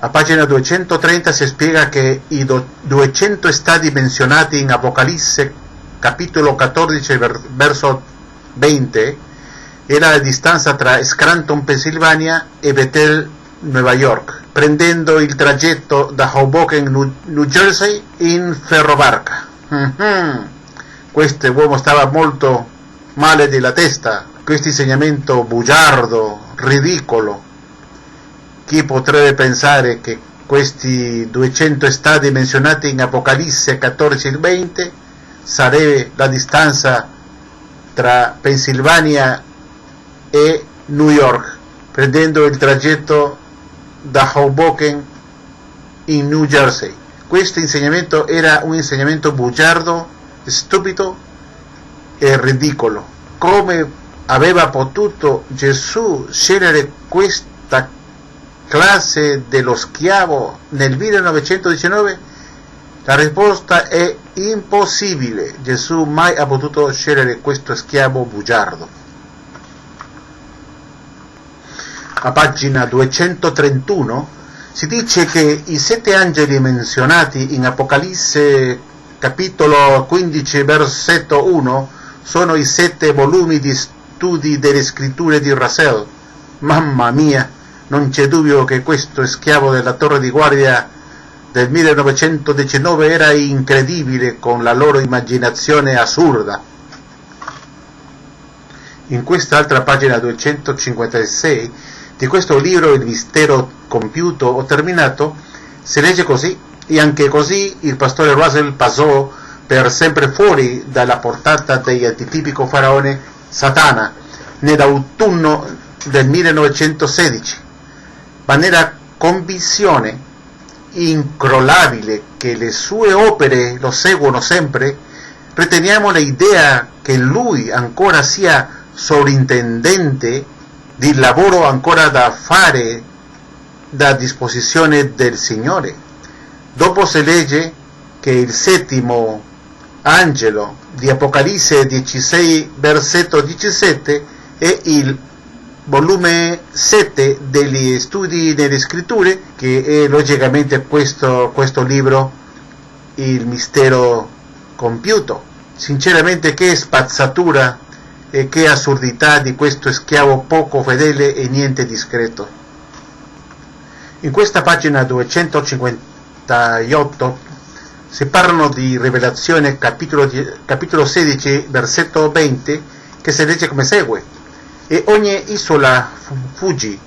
A pagina 230 si spiega che i 200 stadi menzionati in Apocalisse capitolo 14 verso 20 era la distanza tra Scranton, Pennsylvania e Bethel, Nuova York, prendendo il tragitto da Hoboken, New Jersey, in ferrobarca. Questo uomo stava molto male della testa, questo insegnamento bugiardo, ridicolo. Chi potrebbe pensare che questi 200 stadi menzionati in Apocalisse 14 e 20 sarebbe la distanza tra Pennsylvania e New York, prendendo il tragitto da Hoboken in New Jersey? Questo insegnamento era un insegnamento bugiardo, stupido e ridicolo. Come aveva potuto Gesù scegliere questa classe dello schiavo nel 1919? La risposta è impossibile. Gesù mai ha potuto scegliere questo schiavo bugiardo. A pagina 231 si dice che i 7 angeli menzionati in Apocalisse capitolo 15 versetto 1 sono i 7 volumi di studi delle scritture di Russell. Mamma mia, non c'è dubbio che questo schiavo della torre di guardia del 1919 era incredibile con la loro immaginazione assurda. In quest'altra pagina 256 di questo libro, Il mistero compiuto o terminato, si legge così: e anche così il pastore Russell passò per sempre fuori dalla portata dell'antitipico faraone Satana nell'autunno del 1916, ma nella convinzione incrollabile che le sue opere lo seguono sempre, riteniamo l'idea che lui ancora sia sovrintendente di lavoro ancora da fare da disposizione del Signore. Dopo si legge che il settimo angelo di Apocalisse 16 versetto 17 è il volume 7 degli studi nelle scritture, che è logicamente questo libro, Il mistero compiuto. Sinceramente, che spazzatura e che assurdità di questo schiavo poco fedele e niente discreto. In questa pagina 258 si parlano di Rivelazione capitolo 16 versetto 20, che si legge come segue: e ogni isola fuggì,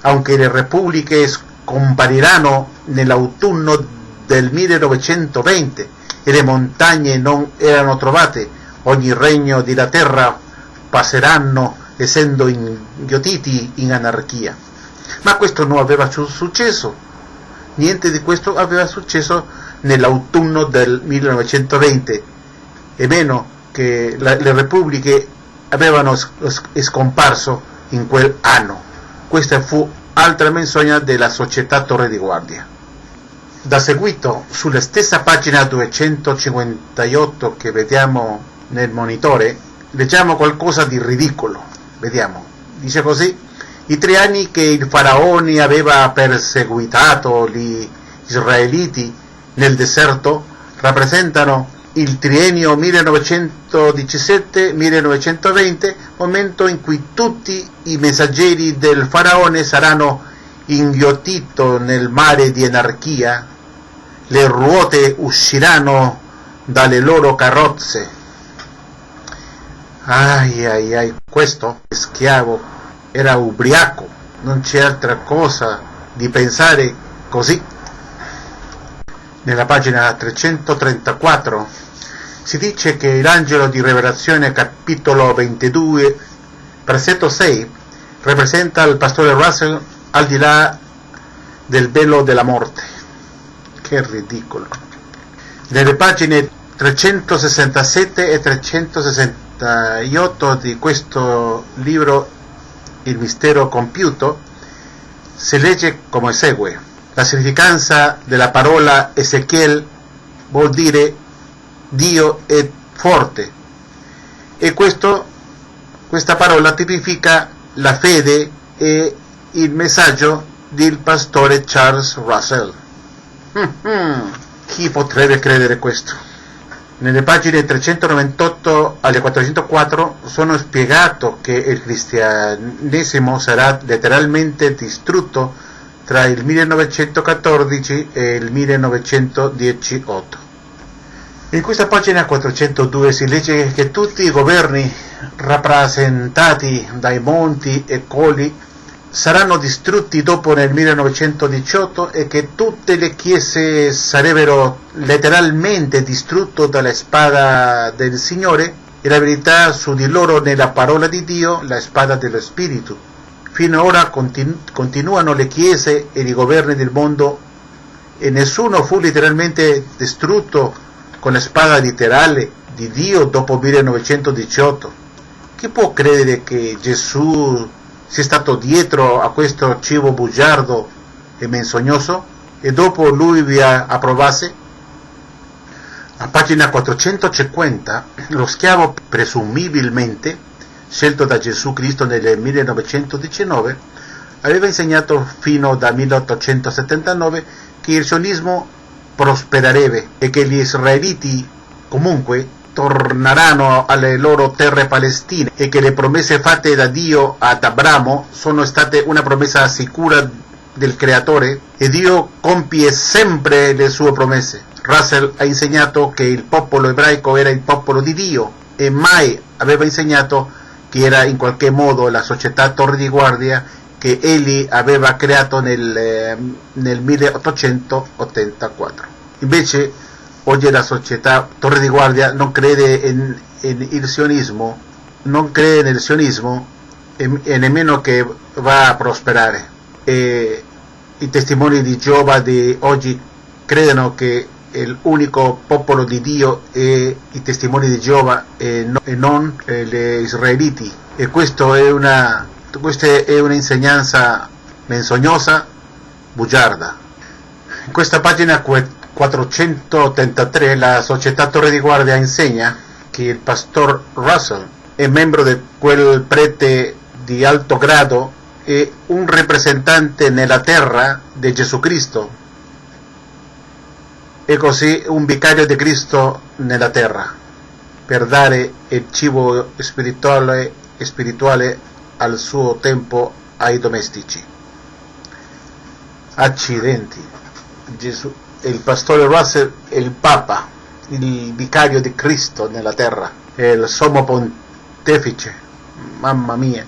anche le repubbliche scompariranno nell'autunno del 1920 e le montagne non erano trovate, ogni regno della terra passeranno essendo inghiottiti in anarchia. Ma questo non aveva successo, niente di questo aveva successo nell'autunno del 1920, e meno che le repubbliche avevano scomparso in quel anno. Questa fu altra menzogna della società Torre di Guardia. Da seguito, sulla stessa pagina 258 che vediamo nel monitore, leggiamo qualcosa di ridicolo. Vediamo, dice così: i 3 anni che il faraone aveva perseguitato gli israeliti nel deserto rappresentano il triennio 1917-1920, momento in cui tutti i messaggeri del faraone saranno inghiottiti nel mare di anarchia, le ruote usciranno dalle loro carrozze. Ai, questo schiavo era ubriaco, non c'è altra cosa di pensare così. Nella pagina 334 si dice che l'angelo di Rivelazione capitolo 22 versetto 6 rappresenta il pastore Russell al di là del velo della morte. Che ridicolo. Nelle pagine 367 e 368 di questo libro, Il mistero compiuto, si legge come segue: la significanza della parola Ezechiel vuol dire Dio è forte, e questa parola tipifica la fede e il messaggio del pastore Charles Russell. Chi potrebbe credere questo? Nelle pagine 398 alle 404 sono spiegato che il cristianesimo sarà letteralmente distrutto tra il 1914 e il 1918. In questa pagina 402 si legge che tutti i governi rappresentati dai monti e colli saranno distrutti dopo nel 1918 e che tutte le chiese sarebbero letteralmente distrutte dalla spada del Signore, e la verità su di loro nella parola di Dio, la spada dello Spirito. Fino ad ora continuano le chiese e i governi del mondo e nessuno fu letteralmente distrutto con la spada letterale di Dio dopo 1918. Chi può credere che Gesù sia stato dietro a questo cibo bugiardo e menzognoso e dopo lui vi approvasse? A pagina 450 lo schiavo presumibilmente scelto da Gesù Cristo nel 1919 aveva insegnato fino da 1879 che il sionismo prospererebbe e che gli israeliti comunque torneranno alle loro terre palestine e che le promesse fatte da Dio ad Abramo sono state una promessa sicura del Creatore e Dio compie sempre le sue promesse. Russell ha insegnato che il popolo ebraico era il popolo di Dio e mai aveva insegnato che era in qualche modo la società Torre di Guardia che egli aveva creato nel 1884. Invece oggi la società Torre di Guardia non crede nel sionismo e nemmeno che va a prosperare. E i testimoni di Geova di oggi credono che l'unico popolo di Dio è i testimoni di Geova e non gli israeliti. E questa è una insegnanza menzognosa, bugiarda. In questa pagina 483 la società Torre di Guardia insegna che il pastor Russell è membro di quel prete di alto grado e un rappresentante nella terra di Gesù Cristo e così un vicario di Cristo nella terra per dare il cibo spirituale al suo tempo ai domestici. Accidenti, Gesù, il pastore Russell è il Papa, il vicario di Cristo nella terra, il sommo pontefice, mamma mia.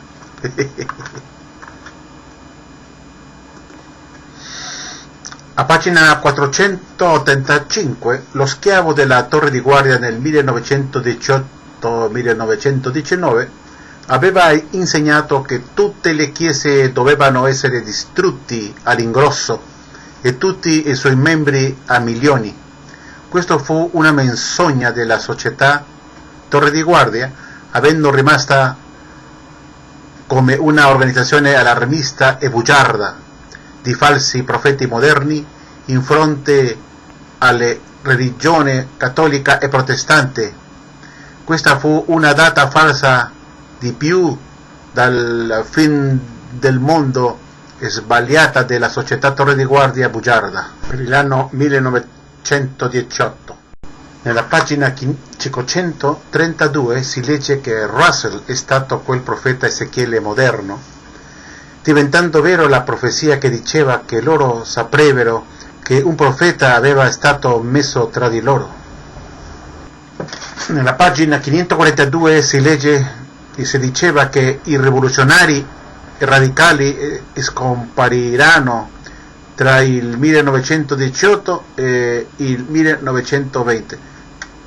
A pagina 485 lo schiavo della Torre di Guardia nel 1918-1919 aveva insegnato che tutte le chiese dovevano essere distrutte all'ingrosso e tutti i suoi membri a milioni. Questo fu una menzogna della società Torre di Guardia, avendo rimasta come una organizzazione allarmista e bugiarda di falsi profeti moderni in fronte alle religioni cattolica e protestante. Questa fu una data falsa di più dal fin del mondo sbagliata della società Torre di Guardia bugiarda per l'anno 1918. Nella pagina 532 si legge che Russell è stato quel profeta Ezechiele moderno, diventando vero la profezia che diceva che loro saprebbero che un profeta aveva stato messo tra di loro. Nella pagina 542 si legge e si diceva che i rivoluzionari radicali scompariranno tra il 1918 e il 1920.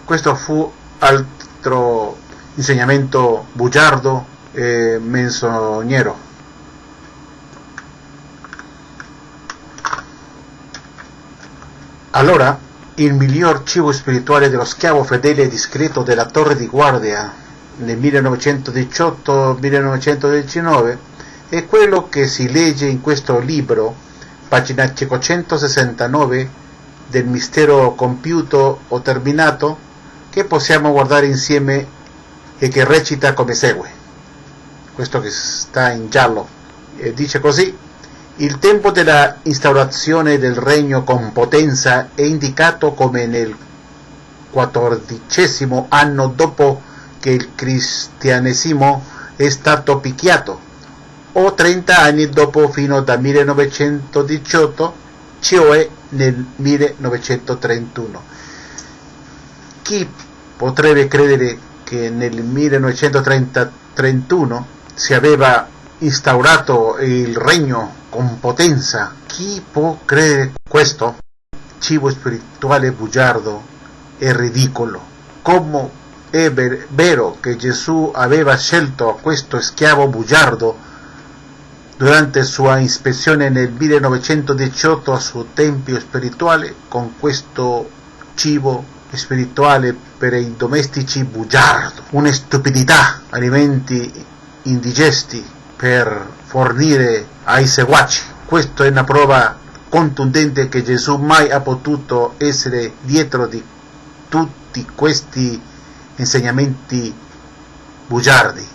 Questo fu altro insegnamento bugiardo e menzognero. Allora, il miglior cibo spirituale dello schiavo fedele e discreto della Torre di Guardia nel 1918-1919 è quello che si legge in questo libro, pagina 569, del mistero compiuto o terminato, che possiamo guardare insieme e che recita come segue. Questo che sta in giallo dice così: Il tempo della instaurazione del regno con potenza è indicato come nel XIV anno dopo che il cristianesimo è stato picchiato, o 30 anni dopo fino dal 1918, cioè nel 1931. Chi potrebbe credere che nel 1931 si aveva instaurato il regno con potenza? Chi può credere questo? Cibo spirituale bugiardo e ridicolo. Come è vero che Gesù aveva scelto a questo schiavo bugiardo durante sua ispezione nel 1918 al suo tempio spirituale con questo cibo spirituale per i domestici bugiardo, una stupidità, alimenti indigesti per fornire ai seguaci. Questa è una prova contundente che Gesù mai ha potuto essere dietro di tutti questi insegnamenti bugiardi.